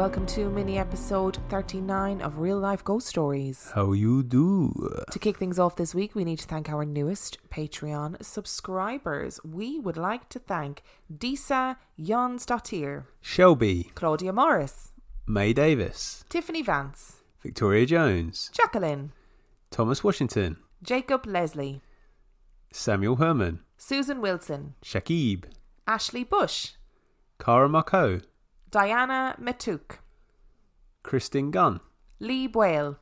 welcome to mini episode 39 of Real Life Ghost Stories. How you do? To kick things off this week, we need to thank our newest Patreon subscribers. We would like to thank Disa Jonsdottir, Shelby, Claudia Morris, May Davis, Tiffany Vance, Victoria Jones, Jacqueline, Thomas Washington, Jacob Leslie, Samuel Herman, Susan Wilson, Shakib, Ashley Bush, Cara Marco, Diana Matuk, Kristen Gunn, Lee Boyle,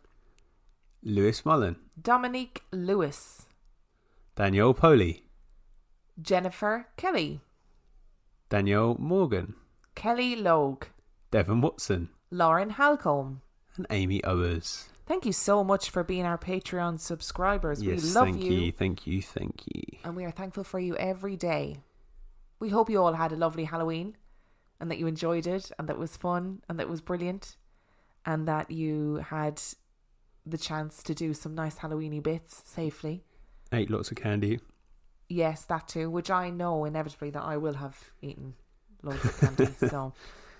Lewis Mullen, Dominique Lewis, Danielle Poley, Jennifer Kelly, Danielle Morgan, Kelly Logue, Devon Watson, Lauren Halcombe. and Amy Owers. Thank you so much for being our Patreon subscribers. Yes, we love thank you, thank you, thank you. And we are thankful for you every day. We hope you all had a lovely Halloween and that you enjoyed it and that it was fun and that it was brilliant and that you had the chance to do some nice Halloweeny bits safely. Ate lots of candy. Yes, that too, which I know inevitably that I will have eaten loads of candy. So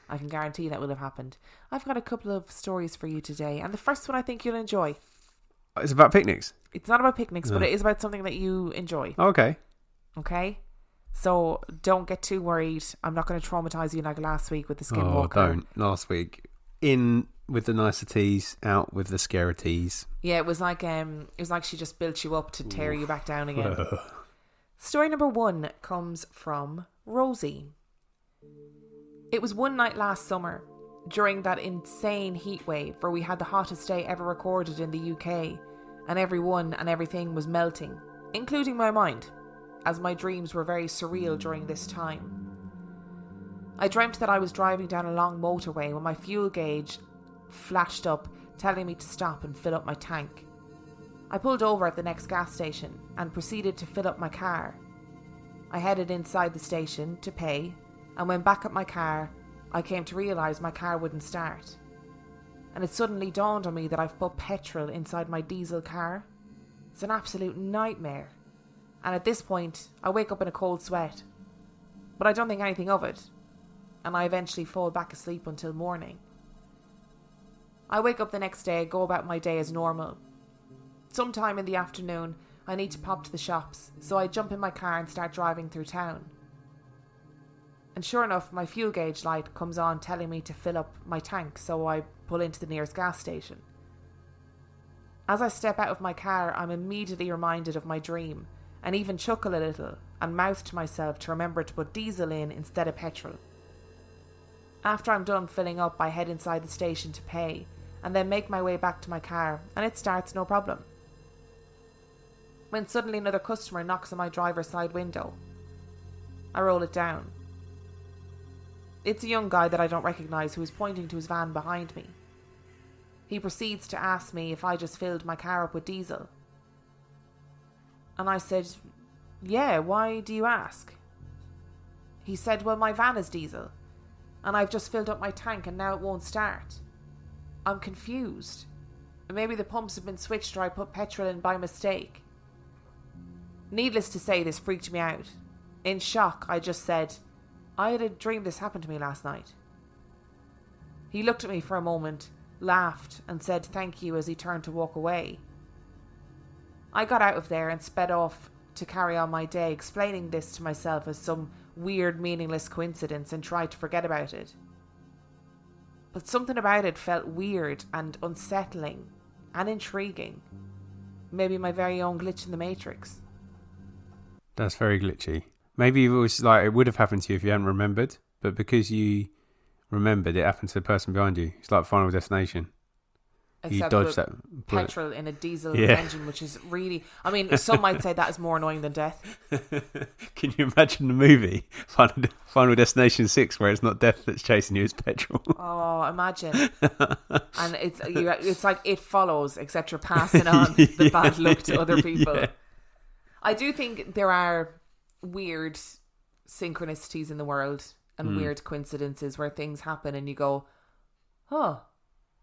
I can guarantee that will have happened. I've got a couple of stories for you today, and the first one I think you'll enjoy. It's about picnics. It's not about picnics, No. but it is about something that you enjoy. Okay. Okay? So don't get too worried. I'm not going to traumatize you like last week with the skinwalker. Oh, don't. Last week. In with the niceties, out with the scarities. Yeah, it was like she just built you up to tear you back down again. Story number 1 comes from Rosie. It was one night last summer, during that insane heat wave where we had the hottest day ever recorded in the UK, and everyone and everything was melting, including my mind, as my dreams were very surreal during this time. I dreamt that I was driving down a long motorway when my fuel gauge flashed up, telling me to stop and fill up my tank. I pulled over at the next gas station and proceeded to fill up my car. I headed inside the station to pay, and when back at my car, I came to realise my car wouldn't start. And it suddenly dawned on me that I've put petrol inside my diesel car. It's an absolute nightmare. And at this point, I wake up in a cold sweat. But I don't think anything of it. And I eventually fall back asleep until morning. I wake up the next day, go about my day as normal. Sometime in the afternoon, I need to pop to the shops, so I jump in my car and start driving through town. And sure enough, my fuel gauge light comes on telling me to fill up my tank, so I pull into the nearest gas station. As I step out of my car, I'm immediately reminded of my dream, and even chuckle a little, and mouth to myself to remember to put diesel in instead of petrol. After I'm done filling up, I head inside the station to pay, and then make my way back to my car, and it starts no problem. When suddenly another customer knocks on my driver's side window. I roll it down. It's a young guy that I don't recognise who is pointing to his van behind me. He proceeds to ask me if I just filled my car up with diesel. And I said, yeah, why do you ask? He said, well, my van is diesel, and I've just filled up my tank and now it won't start. I'm confused. Maybe the pumps have been switched or I put petrol in by mistake. Needless to say, this freaked me out. In shock, I just said, I had a dream this happened to me last night. He looked at me for a moment, laughed, and said thank you as he turned to walk away. I got out of there and sped off to carry on my day, explaining this to myself as some weird, meaningless coincidence and tried to forget about it. But something about it felt weird and unsettling and intriguing. Maybe my very own glitch in the Matrix. That's very glitchy. Maybe it was like it would have happened to you if you hadn't remembered, but because you remembered, it happened to the person behind you. It's like Final Destination. Except you dodged with that bullet. petrol in a diesel engine, which is really... I mean, some might say that is more annoying than death. Can you imagine the movie Final Destination 6 where it's not death that's chasing you, it's petrol? Oh, imagine. And it's like It Follows, except you're passing on the bad luck to other people. Yeah. I do think there are weird synchronicities in the world and weird coincidences where things happen and you go, huh,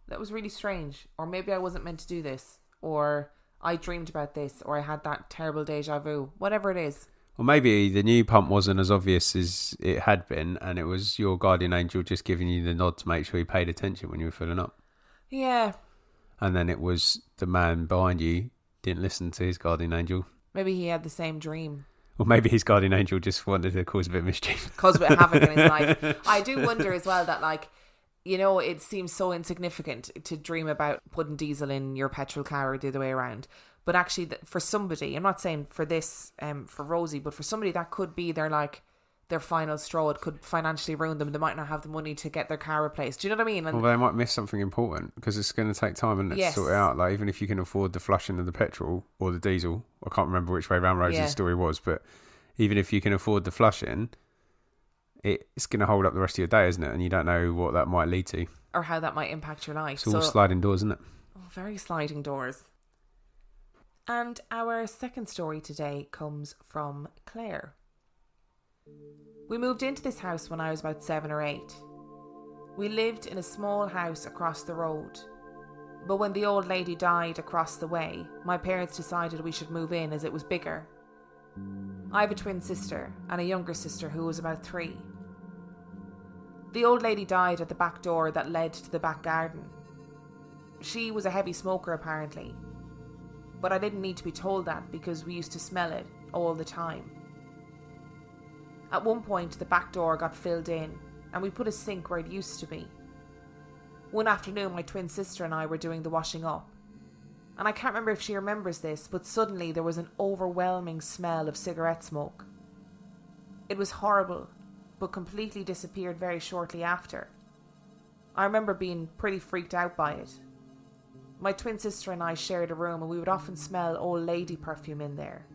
that was really strange. Or maybe I wasn't meant to do this. Or I dreamed about this. Or I had that terrible deja vu. Whatever it is. Or maybe the new pump wasn't as obvious as it had been, and it was your guardian angel just giving you the nod to make sure you paid attention when you were filling up. Yeah. And then it was the man behind you didn't listen to his guardian angel. Maybe he had the same dream. Or maybe his guardian angel just wanted to cause a bit of mischief. Cause a bit of havoc in his life. I do wonder as well that, like, you know, it seems so insignificant to dream about putting diesel in your petrol car or the other way around. But actually, for somebody, I'm not saying for this, for Rosie, but for somebody that could be their final straw. It could financially ruin them. They might not have the money to get their car replaced. Do you know what I mean? And well, they might miss something important because it's going to take time and to sort it out. Like, even if you can afford the flushing of the petrol or the diesel, I can't remember which way around Rosie's story was, but even if you can afford the flushing, it's going to hold up the rest of your day, isn't it? And you don't know what that might lead to. Or how that might impact your life. It's all sliding doors, isn't it? Oh, very sliding doors. And our second story today comes from Claire. We moved into this house when I was about 7 or 8. We lived in a small house across the road. But when the old lady died across the way, my parents decided we should move in as it was bigger. I have a twin sister and a younger sister who was about 3. The old lady died at the back door that led to the back garden. She was a heavy smoker apparently, but I didn't need to be told that because we used to smell it all the time. At one point the back door got filled in and we put a sink where it used to be. One afternoon my twin sister and I were doing the washing up, and I can't remember if she remembers this, but suddenly there was an overwhelming smell of cigarette smoke. It was horrible, but completely disappeared very shortly after. I remember being pretty freaked out by it. My twin sister and I shared a room and we would often smell old lady perfume in there.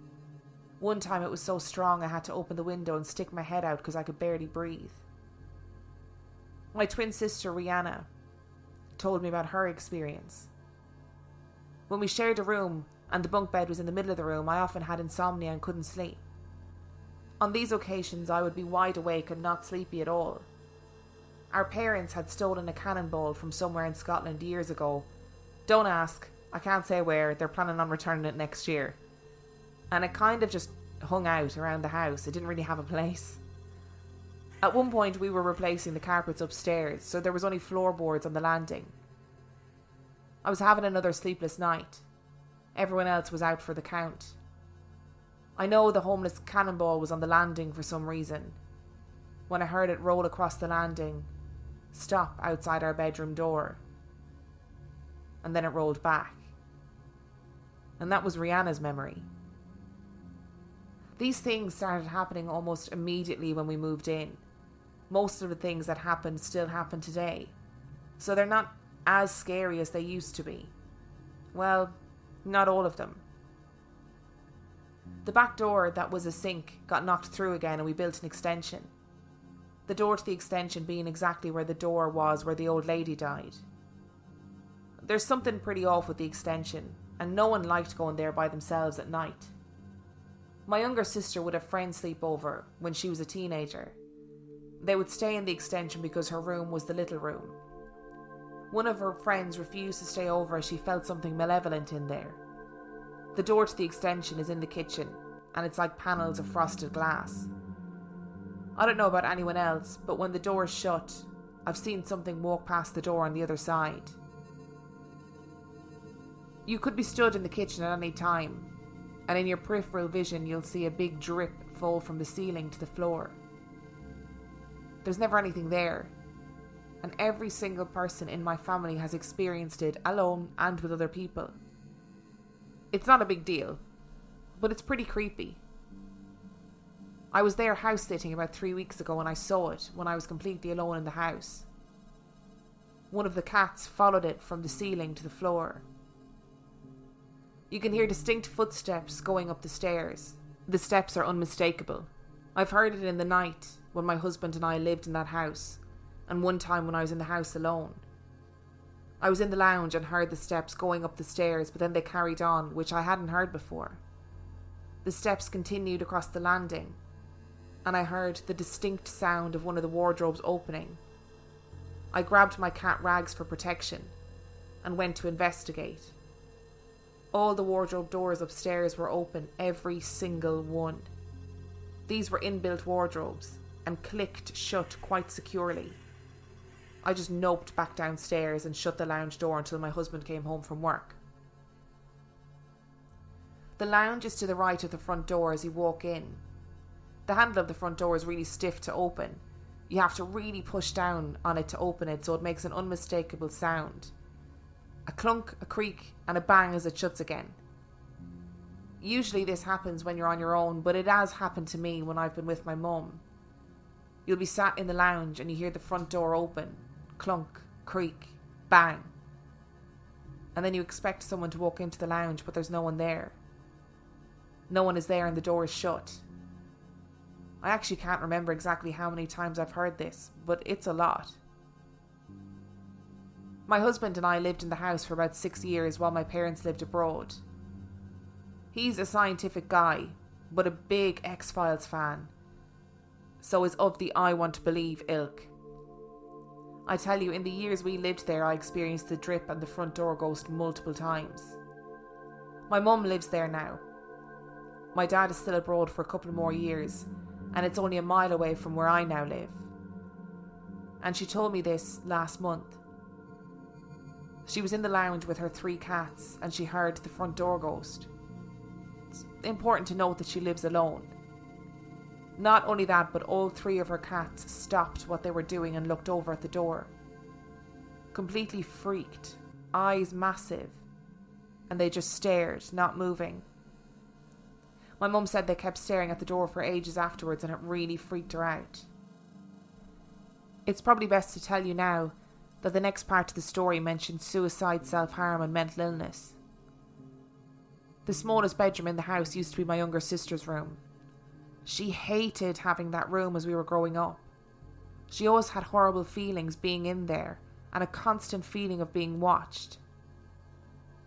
One time it was so strong I had to open the window and stick my head out because I could barely breathe. My twin sister Rihanna told me about her experience. When we shared a room and the bunk bed was in the middle of the room, I often had insomnia and couldn't sleep. On these occasions I would be wide awake and not sleepy at all. Our parents had stolen a cannonball from somewhere in Scotland years ago. Don't ask, I can't say where, they're planning on returning it next year. And it kind of just hung out around the house, it didn't really have a place. At one point we were replacing the carpets upstairs, so there was only floorboards on the landing. I was having another sleepless night. Everyone else was out for the count. I know the homeless cannonball was on the landing for some reason. When I heard it roll across the landing, stop outside our bedroom door, and then it rolled back. And that was Rihanna's memory. These things started happening almost immediately when we moved in. Most of the things that happened still happen today, so they're not as scary as they used to be. Well, not all of them. The back door that was a sink got knocked through again and we built an extension. The door to the extension being exactly where the door was where the old lady died. There's something pretty off with the extension, and no one liked going there by themselves at night. My younger sister would have friends sleep over when she was a teenager. They would stay in the extension because her room was the little room. One of her friends refused to stay over as she felt something malevolent in there. The door to the extension is in the kitchen, and it's like panels of frosted glass. I don't know about anyone else, but when the door is shut, I've seen something walk past the door on the other side. You could be stood in the kitchen at any time, and in your peripheral vision you'll see a big drip fall from the ceiling to the floor. There's never anything there, and every single person in my family has experienced it alone and with other people. It's not a big deal, but it's pretty creepy. I was there house sitting about 3 weeks ago and I saw it when I was completely alone in the house. One of the cats followed it from the ceiling to the floor. You can hear distinct footsteps going up the stairs. The steps are unmistakable. I've heard it in the night when my husband and I lived in that house, and one time when I was in the house alone. I was in the lounge and heard the steps going up the stairs, but then they carried on, which I hadn't heard before. The steps continued across the landing, and I heard the distinct sound of one of the wardrobes opening. I grabbed my cat Rags for protection and went to investigate. All the wardrobe doors upstairs were open, every single one. These were inbuilt wardrobes and clicked shut quite securely. I just noped back downstairs and shut the lounge door until my husband came home from work. The lounge is to the right of the front door as you walk in. The handle of the front door is really stiff to open. You have to really push down on it to open it, so it makes an unmistakable sound. A clunk, a creak, and a bang as it shuts again. Usually this happens when you're on your own, but it has happened to me when I've been with my mum. You'll be sat in the lounge and you hear the front door open. Clunk, creak, bang. And then you expect someone to walk into the lounge, but there's no one there. No one is there and the door is shut. I actually can't remember exactly how many times I've heard this, but it's a lot. My husband and I lived in the house for about 6 years while my parents lived abroad. He's a scientific guy, but a big X-Files fan, so is of the I want to believe ilk. I tell you, in the years we lived there, I experienced the drip and the front door ghost multiple times. My mum lives there now. My dad is still abroad for a couple more years, and it's only a mile away from where I now live. And she told me this last month. She was in the lounge with her 3 cats and she heard the front door ghost. It's important to note that she lives alone. Not only that, but all 3 of her cats stopped what they were doing and looked over at the door. Completely freaked, eyes massive, and they just stared, not moving. My mum said they kept staring at the door for ages afterwards and it really freaked her out. It's probably best to tell you now that the next part of the story mentions suicide, self-harm and mental illness. The smallest bedroom in the house used to be my younger sister's room. She hated having that room as we were growing up. She always had horrible feelings being in there and a constant feeling of being watched.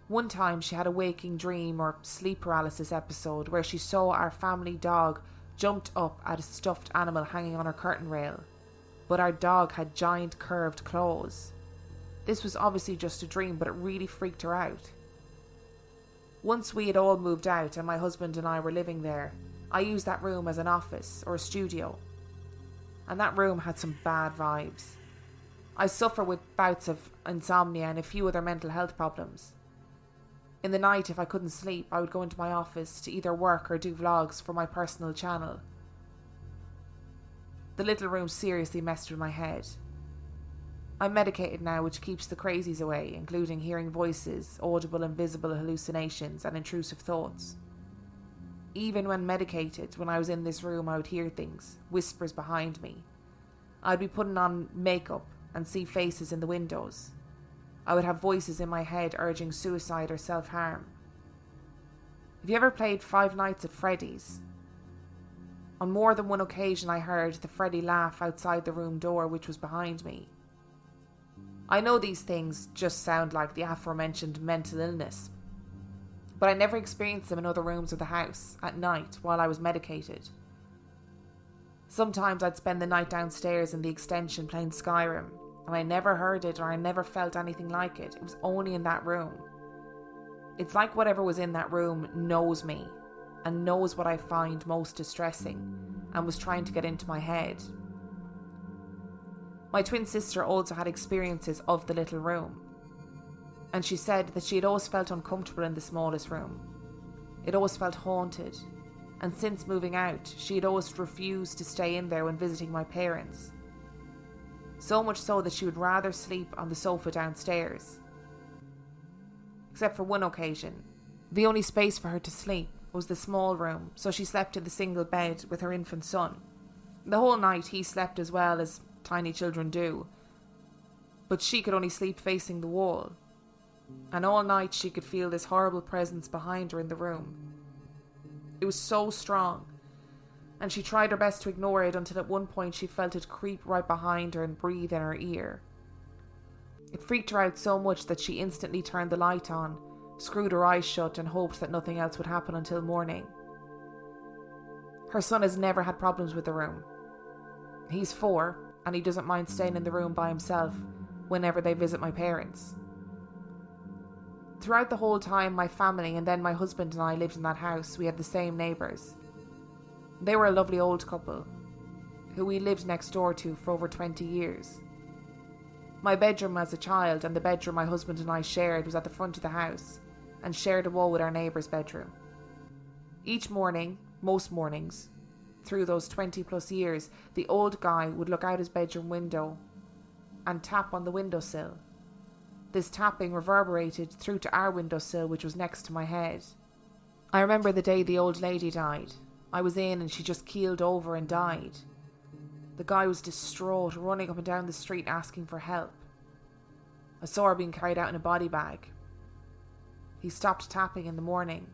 One time she had a waking dream or sleep paralysis episode where she saw our family dog jumped up at a stuffed animal hanging on her curtain rail, but our dog had giant curved claws. This was obviously just a dream, but it really freaked her out. Once we had all moved out and my husband and I were living there, I used that room as an office or a studio. And that room had some bad vibes. I suffer with bouts of insomnia and a few other mental health problems. In the night, if I couldn't sleep, I would go into my office to either work or do vlogs for my personal channel. The little room seriously messed with my head. I'm medicated now, which keeps the crazies away, including hearing voices, audible and visible hallucinations, and intrusive thoughts. Even when medicated, when I was in this room, I would hear things, whispers behind me. I'd be putting on makeup and see faces in the windows. I would have voices in my head urging suicide or self-harm. Have you ever played Five Nights at Freddy's? On more than one occasion I heard the Freddy laugh outside the room door, which was behind me. I know these things just sound like the aforementioned mental illness, but I never experienced them in other rooms of the house, at night, while I was medicated. Sometimes I'd spend the night downstairs in the extension playing Skyrim, and I never heard it or I never felt anything like it. It was only in that room. It's like whatever was in that room knows me, and knows what I find most distressing, and was trying to get into my head. My twin sister also had experiences of the little room, and she said that she had always felt uncomfortable in the smallest room. It always felt haunted, and since moving out, she had always refused to stay in there when visiting my parents. So much so that she would rather sleep on the sofa downstairs. Except for one occasion, the only space for her to sleep was the small room, so she slept in the single bed with her infant son. The whole night he slept as well as tiny children do, but she could only sleep facing the wall, and all night she could feel this horrible presence behind her in the room. It was so strong, and she tried her best to ignore it until at one point she felt it creep right behind her and breathe in her ear. It freaked her out so much that she instantly turned the light on, screwed her eyes shut and hoped that nothing else would happen until morning. Her son has never had problems with the room. He's 4, and he doesn't mind staying in the room by himself whenever they visit my parents. Throughout the whole time my family and then my husband and I lived in that house, we had the same neighbours. They were a lovely old couple who we lived next door to for over 20 years. My bedroom as a child and the bedroom my husband and I shared was at the front of the house and shared a wall with our neighbour's bedroom. Each morning, most mornings, through those 20 plus years, the old guy would look out his bedroom window and tap on the windowsill. This tapping reverberated through to our windowsill, which was next to my head. I remember the day the old lady died. I was in and she just keeled over and died. The guy was distraught, running up and down the street asking for help. I saw her being carried out in a body bag. He stopped tapping in the morning.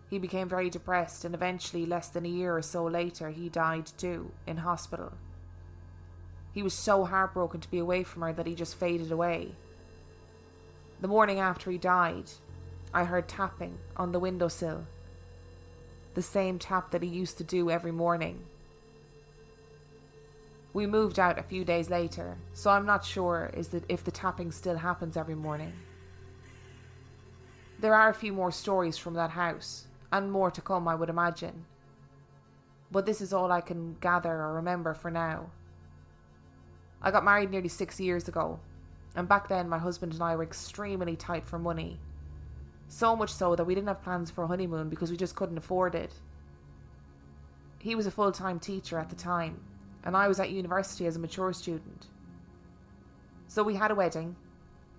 He became very depressed and eventually, less than a year or so later, he died too, in hospital. He was so heartbroken to be away from her that he just faded away. The morning after he died, I heard tapping on the windowsill. The same tap that he used to do every morning. We moved out a few days later, so I'm not sure if the tapping still happens every morning. There are a few more stories from that house, and more to come, I would imagine. But this is all I can gather or remember for now. I got married nearly 6 years ago, and back then my husband and I were extremely tight for money. So much so that we didn't have plans for a honeymoon because we just couldn't afford it. He was a full-time teacher at the time, and I was at university as a mature student. So we had a wedding,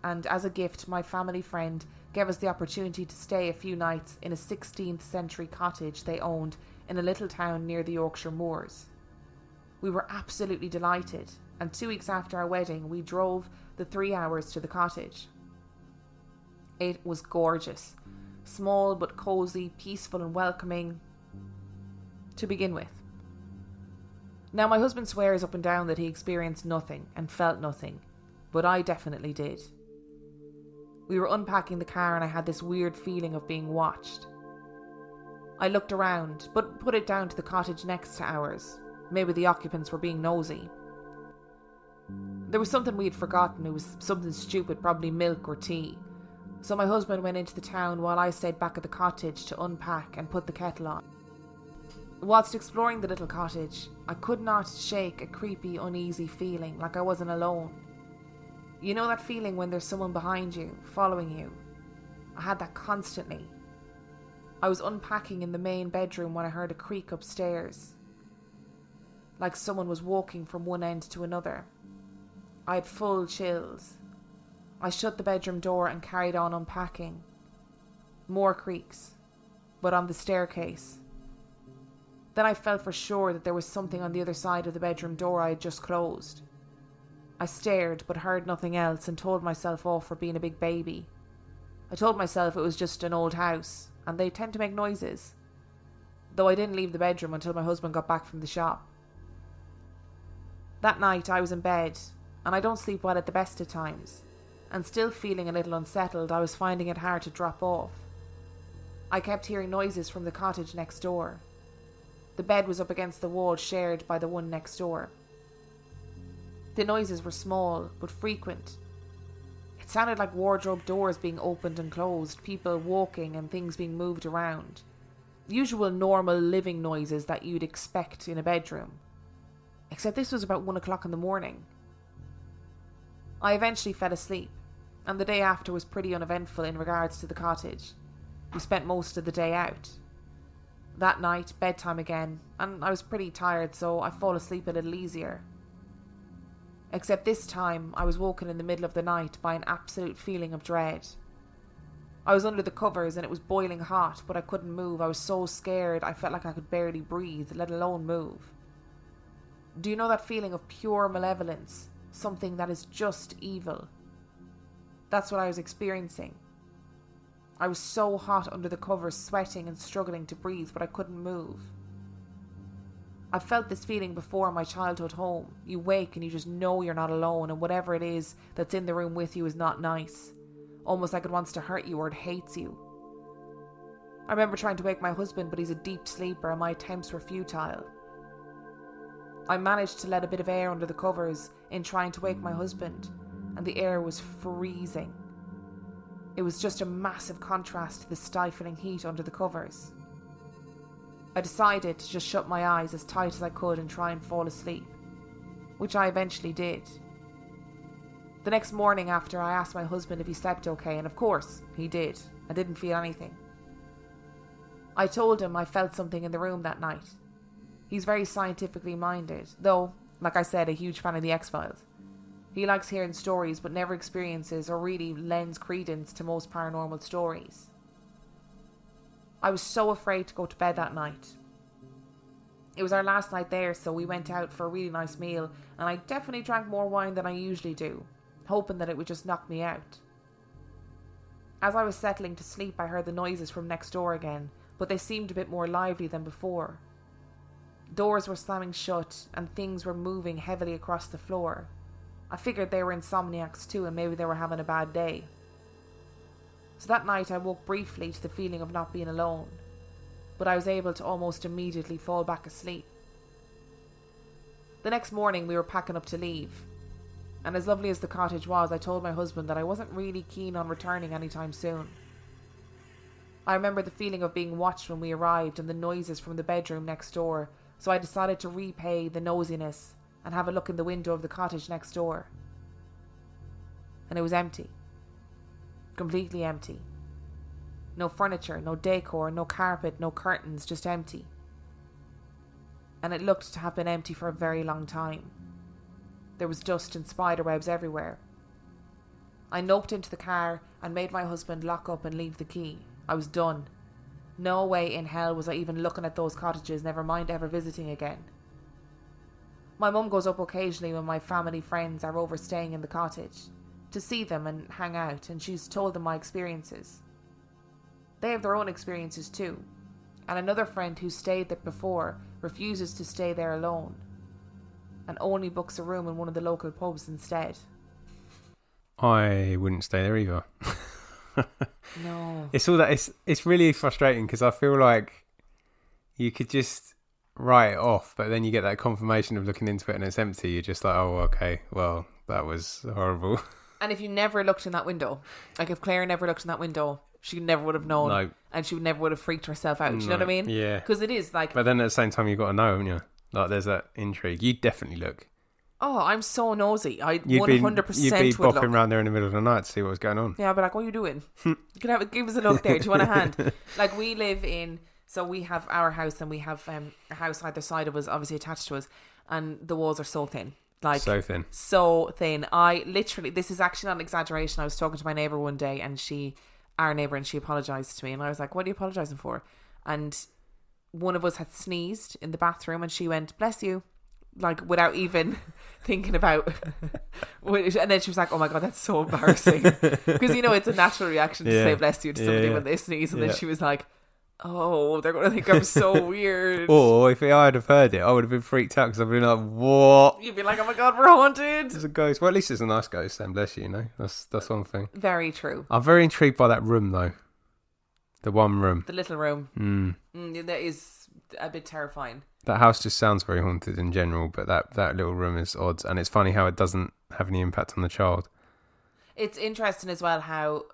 and as a gift, my family friend gave us the opportunity to stay a few nights in a 16th century cottage they owned in a little town near the Yorkshire Moors. We were absolutely delighted, and 2 weeks after our wedding, we drove the 3 hours to the cottage. It was gorgeous, small but cosy, peaceful and welcoming to begin with. Now, my husband swears up and down that he experienced nothing and felt nothing, but I definitely did. We were unpacking the car and I had this weird feeling of being watched. I looked around, but put it down to the cottage next to ours. Maybe the occupants were being nosy. There was something we had forgotten. It was something stupid, probably milk or tea. So my husband went into the town while I stayed back at the cottage to unpack and put the kettle on. Whilst exploring the little cottage, I could not shake a creepy, uneasy feeling like I wasn't alone. You know that feeling when there's someone behind you, following you? I had that constantly. I was unpacking in the main bedroom when I heard a creak upstairs, like someone was walking from one end to another. I had full chills. I shut the bedroom door and carried on unpacking. More creaks, but on the staircase. Then I felt for sure that there was something on the other side of the bedroom door I had just closed. I stared but heard nothing else and told myself off for being a big baby. I told myself it was just an old house and they tend to make noises. Though I didn't leave the bedroom until my husband got back from the shop. That night I was in bed, and I don't sleep well at the best of times, and still feeling a little unsettled, I was finding it hard to drop off. I kept hearing noises from the cottage next door. The bed was up against the wall shared by the one next door. The noises were small, but frequent. It sounded like wardrobe doors being opened and closed, people walking and things being moved around. Usual normal living noises that you'd expect in a bedroom. Except this was about 1 o'clock in the morning. I eventually fell asleep, and the day after was pretty uneventful in regards to the cottage. We spent most of the day out. That night, bedtime again, and I was pretty tired, so I fall asleep a little easier. Except this time, I was woken in the middle of the night by an absolute feeling of dread. I was under the covers and it was boiling hot, but I couldn't move. I was so scared I felt like I could barely breathe, let alone move. Do you know that feeling of pure malevolence? Something that is just evil. That's what I was experiencing. I was so hot under the covers, sweating and struggling to breathe, but I couldn't move. I felt this feeling before in my childhood home. You wake and you just know you're not alone, and whatever it is that's in the room with you is not nice. Almost like it wants to hurt you or it hates you. I remember trying to wake my husband, but he's a deep sleeper and my attempts were futile. I managed to let a bit of air under the covers in trying to wake my husband, and the air was freezing. It was just a massive contrast to the stifling heat under the covers. I decided to just shut my eyes as tight as I could and try and fall asleep, which I eventually did. The next morning after, I asked my husband if he slept okay, and of course, he did. I didn't feel anything. I told him I felt something in the room that night. He's very scientifically minded, though, like I said, a huge fan of the X-Files. He likes hearing stories but never experiences or really lends credence to most paranormal stories. I was so afraid to go to bed that night. It was our last night there, so we went out for a really nice meal, and I definitely drank more wine than I usually do, hoping that it would just knock me out. As I was settling to sleep, I heard the noises from next door again, but they seemed a bit more lively than before. Doors were slamming shut, and things were moving heavily across the floor. I figured they were insomniacs too, and maybe they were having a bad day. So that night I woke briefly to the feeling of not being alone, but I was able to almost immediately fall back asleep. The next morning we were packing up to leave, and as lovely as the cottage was, I told my husband that I wasn't really keen on returning anytime soon. I remember the feeling of being watched when we arrived and the noises from the bedroom next door, so I decided to repay the nosiness and have a look in the window of the cottage next door. And it was empty. Completely empty. No furniture, no decor, no carpet, no curtains, just empty. And it looked to have been empty for a very long time. There was dust and spiderwebs everywhere. I noped into the car and made my husband lock up and leave the key. I was done. No way in hell was I even looking at those cottages, never mind ever visiting again. My mum goes up occasionally when my family friends are over staying in the cottage, to see them and hang out, and she's told them my experiences. They have their own experiences too, and another friend who stayed there before refuses to stay there alone, and only books a room in one of the local pubs instead. I wouldn't stay there either. No. It's all that. It's really frustrating because I feel like you could just write it off, but then you get that confirmation of looking into it and it's empty. You're just like, oh, okay, well, that was horrible. And if you never looked in that window, like if Claire never looked in that window, she never would have known. No. And she never would have freaked herself out. Do you know what I mean? Yeah. Because it is like... But then at the same time, you've got to know, haven't you? Like, there's that intrigue. You'd definitely look. Oh, I'm so nosy. I 100% you'd be would look. bopping around there in the middle of the night to see what was going on. Yeah, I'd be like, what are you doing? You can give us a look there. Do you want a hand? Like, we live in... So we have our house and we have a house either side of us, obviously attached to us, and the walls are so thin. Like, so thin. So thin. I literally... This is actually not an exaggeration. I was talking to my neighbour one day and our neighbour, and she apologised to me. And I was like, what are you apologising for? And one of us had sneezed in the bathroom and she went, bless you. Like, without even thinking about... And then she was like, oh my God, that's so embarrassing. Because, you know, it's a natural reaction to say bless you to somebody when they sneeze. And then she was like, oh, they're going to think I'm so weird. Or if I'd have heard it, I would have been freaked out because I'd been like, what? You'd be like, oh my God, we're haunted. There's a ghost. Well, at least it's a nice ghost then, bless you, you know. That's one thing. Very true. I'm very intrigued by that room, though. The one room. The little room. That is a bit terrifying. That house just sounds very haunted in general, but that little room is odd. And it's funny how it doesn't have any impact on the child. It's interesting as well how,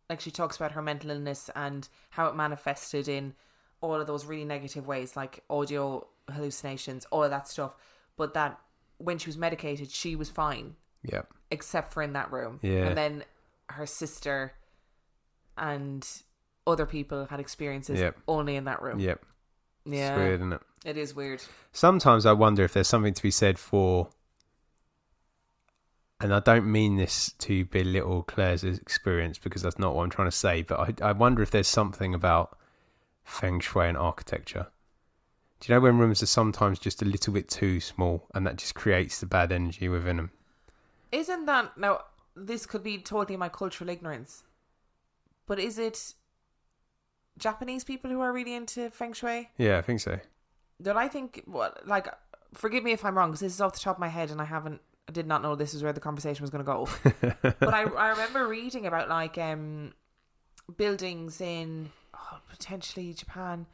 like, she talks about her mental illness and how it manifested in all of those really negative ways, like audio hallucinations, all of that stuff. But that when she was medicated, she was fine. Yeah. Except for in that room. Yeah. And then her sister and other people had experiences only in that room. Yep. Yeah. It's weird, isn't it? It is weird. Sometimes I wonder if there's something to be said for, and I don't mean this to belittle Claire's experience because that's not what I'm trying to say, but I wonder if there's something about feng shui and architecture. Do you know when rooms are sometimes just a little bit too small and that just creates the bad energy within them? Isn't that... Now, this could be totally my cultural ignorance, but is it Japanese people who are really into feng shui? Yeah, I think so. That I think, well, like, forgive me if I'm wrong because this is off the top of my head and I did not know this is where the conversation was going to go. But I remember reading about like buildings in potentially Japan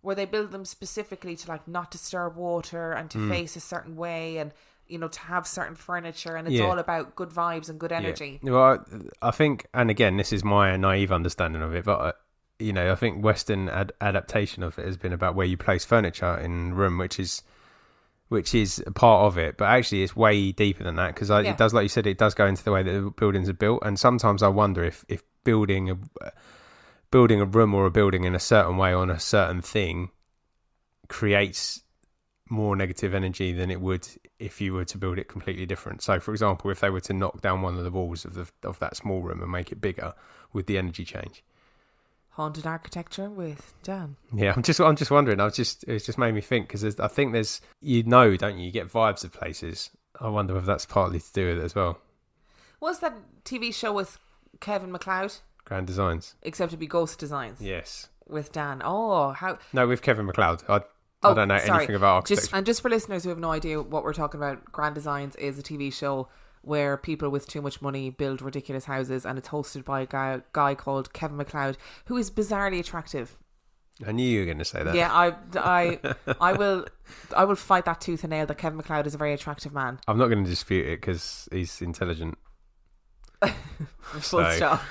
where they build them specifically to like not disturb water and to face a certain way and, you know, to have certain furniture, and it's all about good vibes and good energy. Well, I think, and again, this is my naive understanding of it, but you know, I think Western adaptation of it has been about where you place furniture in a room, which is a part of it, but actually it's way deeper than that, because it does, like you said, it does go into the way that the buildings are built. And sometimes I wonder if building a room or a building in a certain way on a certain thing creates more negative energy than it would if you were to build it completely different. So, for example, if they were to knock down one of the walls of that small room and make it bigger, would the energy change? Haunted architecture with Dan. Yeah, I'm just wondering. It's just made me think, because I think there's, you know, don't you? You get vibes of places. I wonder if that's partly to do with it as well. What's that TV show with Kevin MacLeod? Grand Designs. Except it'd be Ghost Designs. Yes. With Dan. Oh, how? No, with Kevin MacLeod. I don't know anything about architecture. Just for listeners who have no idea what we're talking about, Grand Designs is a TV show where people with too much money build ridiculous houses, and it's hosted by a guy called Kevin MacLeod, who is bizarrely attractive. I knew you were going to say that. Yeah, I will fight that tooth and nail that Kevin MacLeod is a very attractive man. I'm not going to dispute it because he's intelligent. Full stop.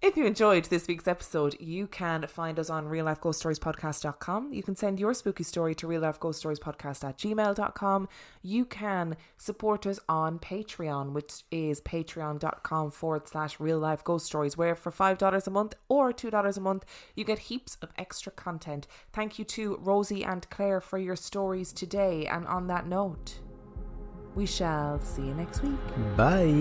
If you enjoyed this week's episode, you can find us on reallifeghoststoriespodcast.com. You can send your spooky story to reallifeghoststoriespodcast@gmail.com. You can support us on Patreon, which is patreon.com/reallifeghoststories, where for $5 a month or $2 a month, you get heaps of extra content. Thank you to Rosie and Claire for your stories today. And on that note, we shall see you next week. Bye.